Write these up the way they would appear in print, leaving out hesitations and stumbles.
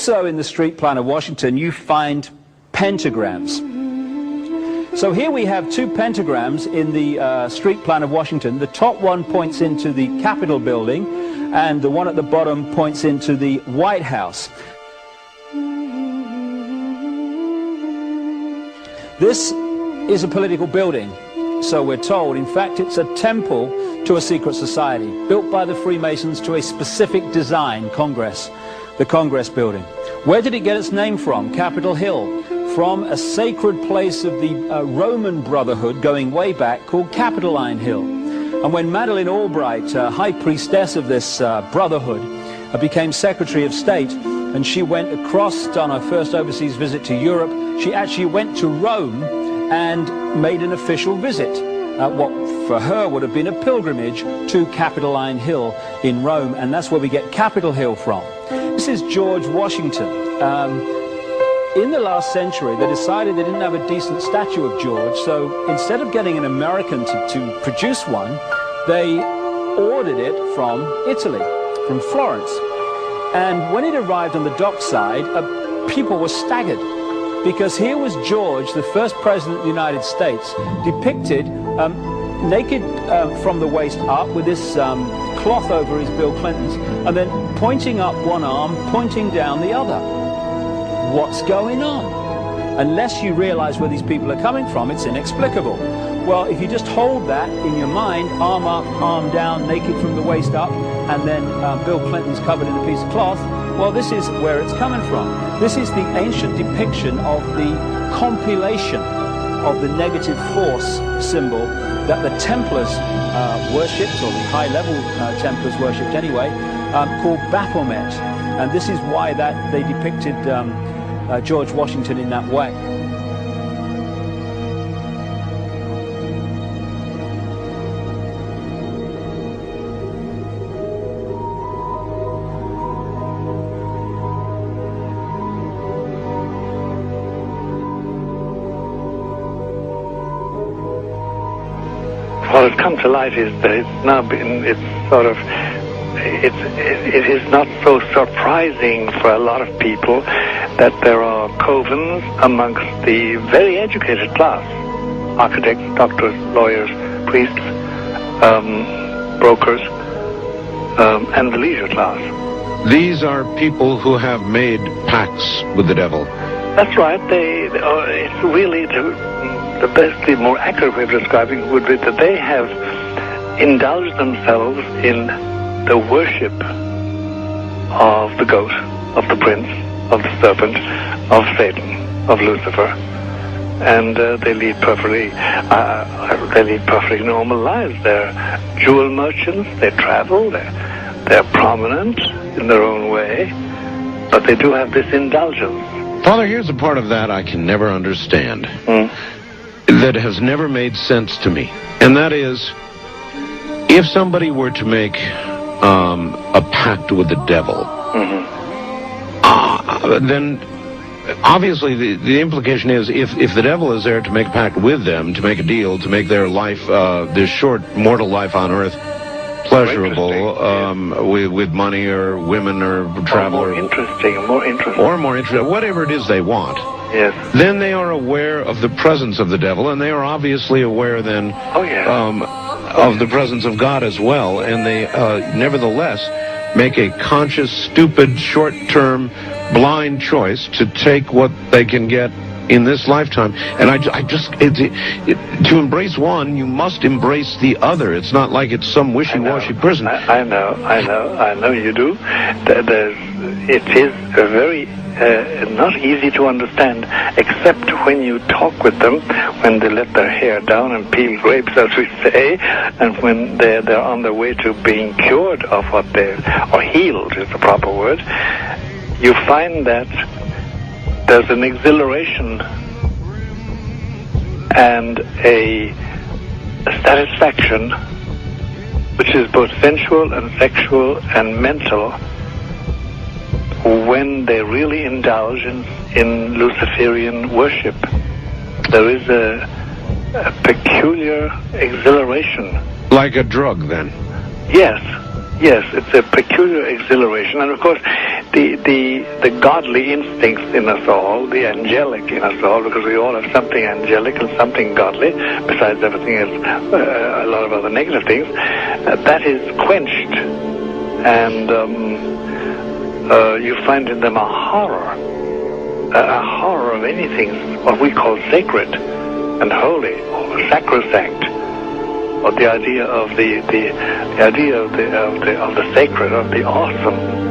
Also in the street plan of Washington, you find pentagrams. So here we have two pentagrams in the street plan of Washington. The top one points into the Capitol building, and the one at the bottom points into the White House. This is a political building, so we're told. In fact, it's a temple to a secret society, built by the Freemasons to a specific design, Congress, the Congress building. Where did it get its name from? Capitol Hill, from a sacred place of the Roman Brotherhood going way back called Capitoline Hill. And when Madeleine Albright, high priestess of this brotherhood, became Secretary of State, and she went across on her first overseas visit to Europe, she actually went to Rome and made an official visit, what for her would have been a pilgrimage to Capitoline Hill in Rome, and that's where we get Capitol Hill from. This is George Washington. In the last century, they decided they didn't have a decent statue of George, so instead of getting an American to produce one, they ordered it from Italy, from Florence. And when it arrived on the dockside, people were staggered, because here was George, the first president of the United States, depicted naked from the waist up with this cloth over his Bill Clinton's, and then pointing up one arm, pointing down the other. What's going on? Unless you realize where these people are coming from, it's inexplicable. Well, if you just hold that in your mind, arm up, arm down, naked from the waist up, and then Bill Clinton's covered in a piece of cloth, well, this is where it's coming from. This is the ancient depiction of the compilation of the negative force symbol that the Templars worshipped, or the high-level Templars worshipped anyway, called Baphomet. And this is why that they depicted George Washington in that way. What has come to light is that it's now been, it is not so surprising for a lot of people that there are covens amongst the very educated class, architects, doctors, lawyers, priests, brokers, and the leisure class. These are people who have made pacts with the devil. That's right. It's really the best, the more accurate way of describing it would be that they have indulged themselves in the worship of the goat, of the prince, of the serpent, of Satan, of Lucifer, and they lead perfectly normal lives. They're jewel merchants. They travel. They're prominent in their own way, but they do have this indulgence. Father, here's a part of that I can never understand. That has never made sense to me, and that is, if somebody were to make a pact with the devil, then obviously the implication is if the devil is there to make a pact with them, to make a deal, to make their life, this short mortal life on earth, pleasurable, with money or women or travel, or more interesting, whatever it is they want. Yes. Then they are aware of the presence of the devil, and they are obviously aware then of the presence of God as well, and they nevertheless make a conscious, stupid, short-term, blind choice to take what they can get in this lifetime. And to embrace one, you must embrace the other. It's not like it's some wishy-washy person. I know you do. It is a very not easy to understand, except when you talk with them, when they let their hair down and peel grapes, as we say, and when they're on their way to being cured of what or healed is the proper word. You find that there's an exhilaration and a satisfaction which is both sensual and sexual and mental when they really indulge in Luciferian worship. There is a peculiar exhilaration. Like a drug, then? Yes, it's a peculiar exhilaration. And of course, the godly instincts in us all, the angelic in us all, because we all have something angelic and something godly, besides everything else, a lot of other negative things, that is quenched. And you find in them a horror of anything, what we call sacred and holy, or sacrosanct, or the idea of the idea of the sacred, of the awesome.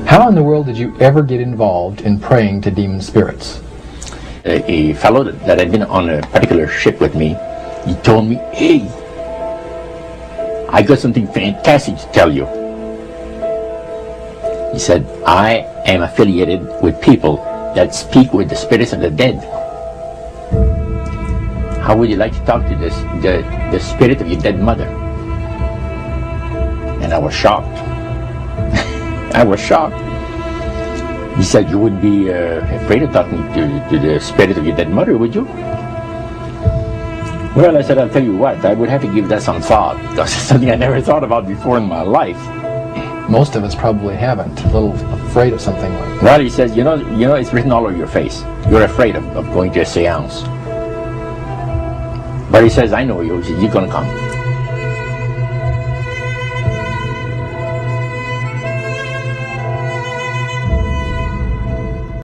How in the world did you ever get involved in praying to demon spirits? A fellow that had been on a particular ship with me, he told me, "Hey, I got something fantastic to tell you." He said, "I am affiliated with people that speak with the spirits of the dead. How would you like to talk to the spirit of your dead mother?" And I was shocked. I was shocked. He said, "You wouldn't be afraid of talking to the spirit of your dead mother, would you?" Well, I said, "I'll tell you what, I would have to give that some thought, because it's something I never thought about before in my life." Most of us probably haven't. A little afraid of something like that. Well, he says, you know, it's written all over your face. You're afraid of going to a seance. But he says, "I know you. He says, you're going to come."